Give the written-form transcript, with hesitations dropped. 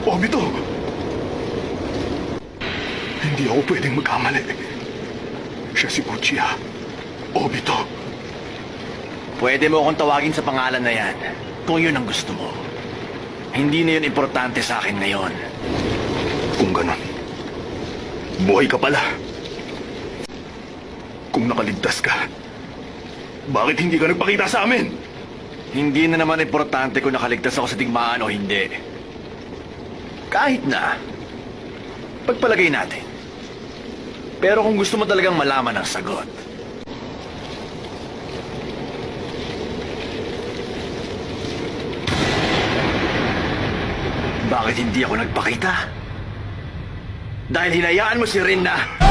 Obito! Hindi ako pwedeng magkamali. Siya si Uchiha. Obito. Pwede mo akong tawagin sa pangalan na yan kung yun ang gusto mo. Hindi na yun importante sa akin ngayon. Kung ganon, buhay ka pala. Kung nakaligtas ka, bakit hindi ka nagpakita sa amin? Hindi na naman importante kung nakaligtas ako sa digmaan o hindi. Kahit na, pagpalagay natin. Pero kung gusto mo talagang malaman ang sagot, bakit hindi ako nagpakita? Dahil hinayaan mo si Rin na